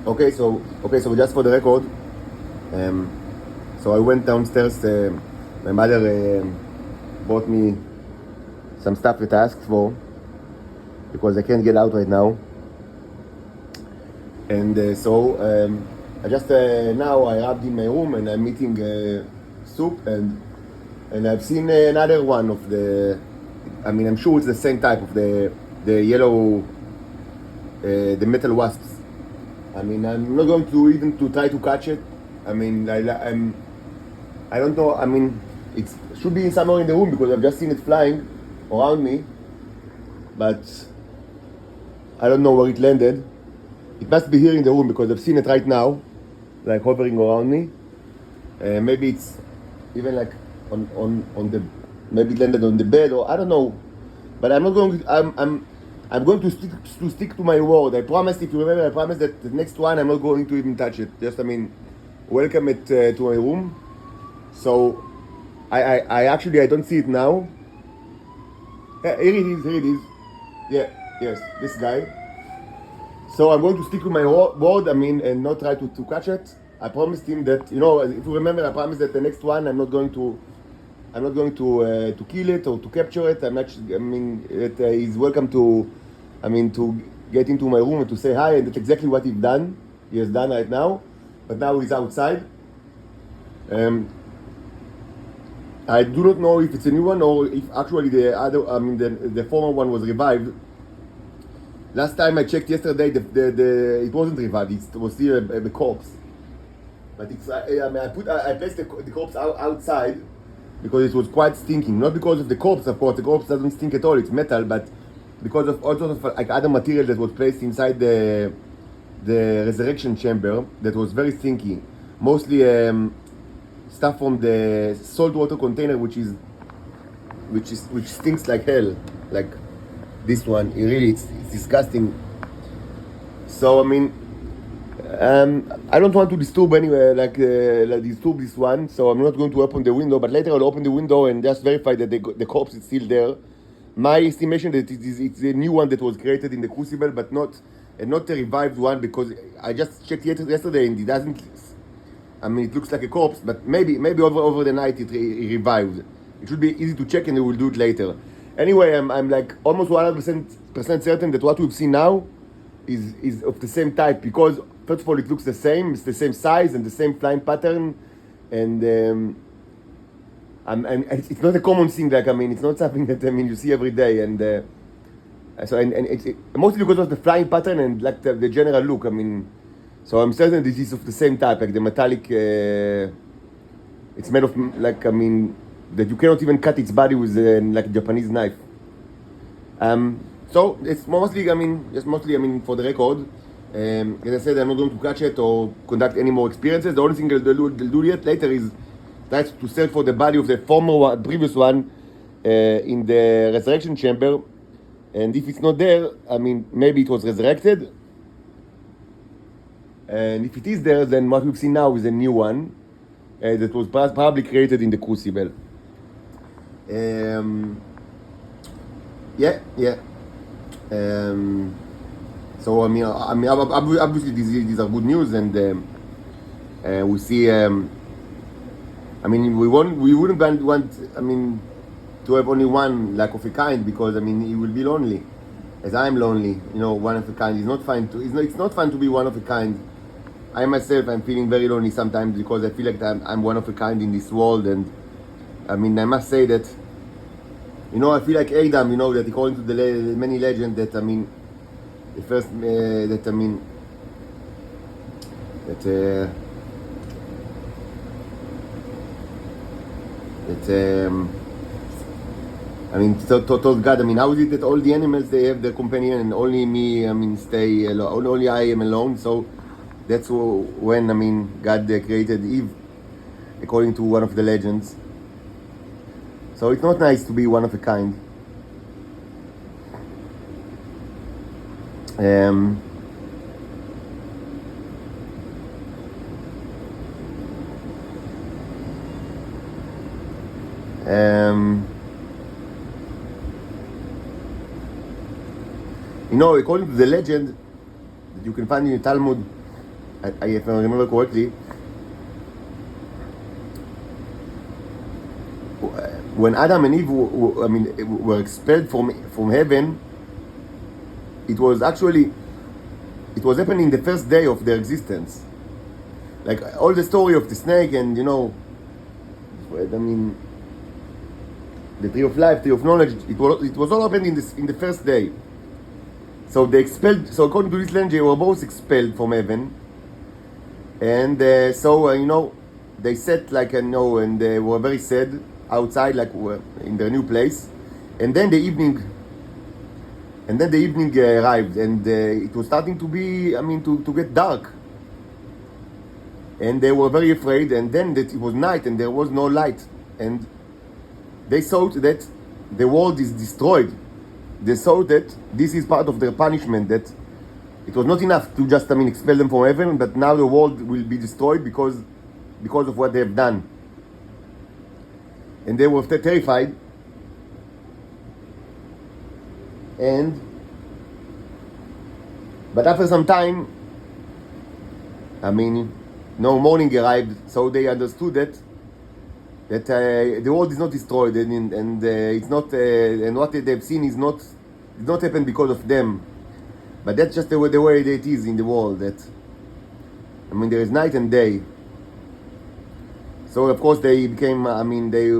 So just for the record, so I went downstairs. My mother bought me some stuff that I asked for because I can't get out right now. And I just now I arrived in my room and I'm eating soup and I've seen another one of the. I mean, I'm sure it's the same type of the yellow, the metal wasps. I mean, I'm not going to even to try to catch it. I mean, I don't know. I mean, it should be somewhere in the room because I've just seen it flying around me, but I don't know where it landed. It must be here in the room because I've seen it right now, like hovering around me. Maybe it's even like on the, maybe it landed on the bed or I don't know. But I'm not going. I'm going to stick to my word. I promised. If you remember, I promised that the next one I'm not going to even touch it. Just welcome it to my room. So I actually I don't see it now. Here it is. Yeah, yes, this guy. So I'm going to stick to my word. I mean, and not try to catch it. I promised him that, if you remember, I promised that the next one I'm not going to kill it or to capture it. He's welcome to get into my room and to say hi, and that's exactly what he has done right now. But now he's outside. I do not know if it's a new one or if actually the former one was revived. Last time I checked yesterday, it wasn't revived. It was still a corpse. But I placed the corpse outside because it was quite stinking. Not because of the corpse, of course. The corpse doesn't stink at all. It's metal, but because of all sorts of other material that was placed inside the resurrection chamber that was very stinky. Mostly stuff from the saltwater container, which stinks like hell. Like this one, it's disgusting. So I don't want to disturb disturb this one, so I'm not going to open the window. But later I'll open the window and just verify that the corpse is still there. My estimation that it's a new one that was created in the crucible, but not a revived one, because I just checked yesterday and it doesn't. It looks like a corpse, but maybe over the night it revived. It should be easy to check, and we will do it later. Anyway, I'm like almost 100% certain that what we've seen now is of the same type, because first of all it looks the same, it's the same size and the same flying pattern, and it's not a common thing. It's not something that you see every day, and it's mostly because of the flying pattern and like the general look. So I'm certain this is of the same type, like the metallic. It's made of that you cannot even cut its body with like a Japanese knife. So it's mostly, for the record, as I said, I'm not going to catch it or conduct any more experiences. The only thing I'll do later is try to search for the body of the previous one in the resurrection chamber, and if it's not there, maybe it was resurrected. And if it is there, then what we've seen now is a new one that was probably created in the crucible. So obviously these are good news, and we see. We wouldn't want to have only one like of a kind, because he will be lonely, as I'm lonely. One of a kind is not fun to. It's not fun to be one of a kind. I myself, I'm feeling very lonely sometimes because I feel like I'm one of a kind in this world, and I must say that, I feel like Adam, that according to the many legends that, the first, told God, how is it that all the animals, they have their companion and only me, stay alone, only I am alone? So that's when, God created Eve, according to one of the legends. So it's not nice to be one of a kind. According to the legend that you can find in the Talmud, if I remember correctly, when Adam and Eve were expelled from heaven, it was happening the first day of their existence. Like all the story of the snake and the tree of life, tree of knowledge, it was all happened in the first day. So they expelled. So according to this language, they were both expelled from heaven, and they sat and they were very sad outside, in their new place, and then the evening arrived, and it was starting to be, to get dark, and they were very afraid. And then that it was night and there was no light, and they thought that the world is destroyed. They thought that this is part of their punishment, that it was not enough to just expel them from heaven, but now the world will be destroyed because of what they have done. And they were terrified. But after some time, morning arrived, so they understood that the world is not destroyed, and it's not, and what they've seen did not happen because of them, but that's just the way it is in the world. That there is night and day. So of course they became they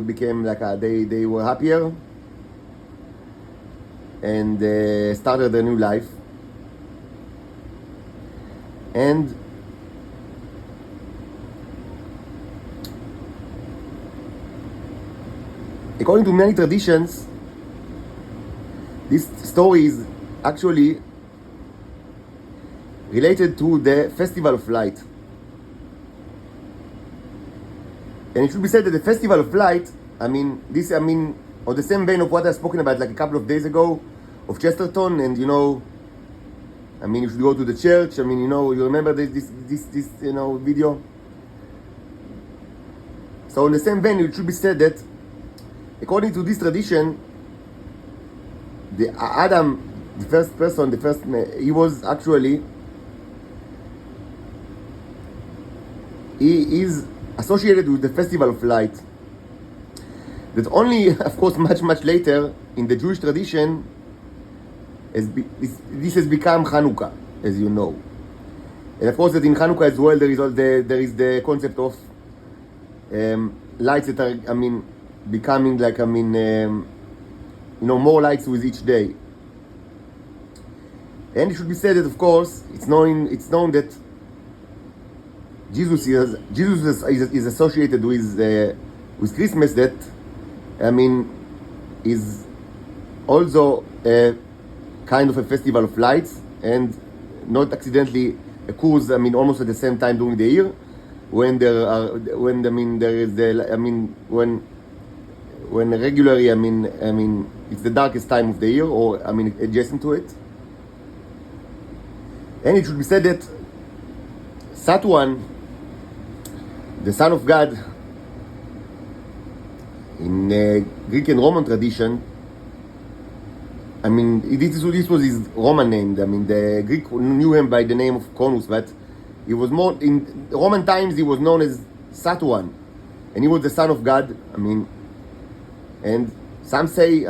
were happier and started a new life. And according to many traditions, this story is actually related to the Festival of Light. And it should be said that the Festival of Light, on the same vein of what I've spoken about a couple of days ago, of Chesterton, and you should go to the church. You remember this video. So in the same vein, it should be said that according to this tradition, the Adam, the first person, he was actually, he is associated with the Festival of Light. That only, of course, much later in the Jewish tradition, this has become Hanukkah, as you know. And of course, that in Hanukkah as well, there is the concept of lights that are, becoming more lights with each day. And it should be said that, of course, it's known that Jesus is associated with Christmas, that is also a kind of a festival of lights, and not accidentally occurs almost at the same time during the year, when regularly it's the darkest time of the year, or adjacent to it. And it should be said that Saturn, the son of God, in Greek and Roman tradition, this was his Roman name. The Greek knew him by the name of Cronus, but he was more, in Roman times, he was known as Saturn, and he was the son of God. And some say,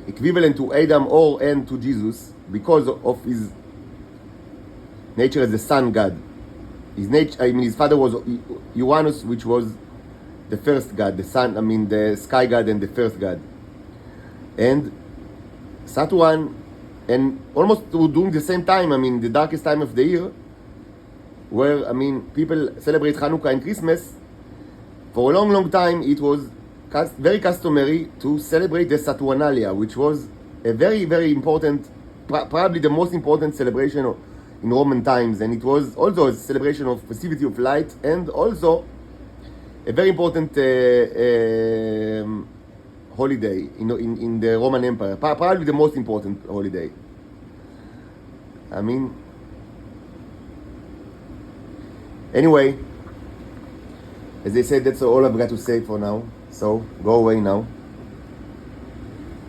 equivalent to Adam and to Jesus, because of his nature as the sun god. His nature, his father was Uranus, which was the first god, the sun, the sky god and the first god. And Saturn, and almost during the same time, the darkest time of the year, where, people celebrate Hanukkah and Christmas, for a long time, it was very customary to celebrate the Saturnalia, which was a very, very important, probably the most important celebration in Roman times, and it was also a celebration of festivity of light, and also a very important holiday in the Roman Empire, probably the most important holiday. Anyway, as I said, that's all I've got to say for now, so go away now.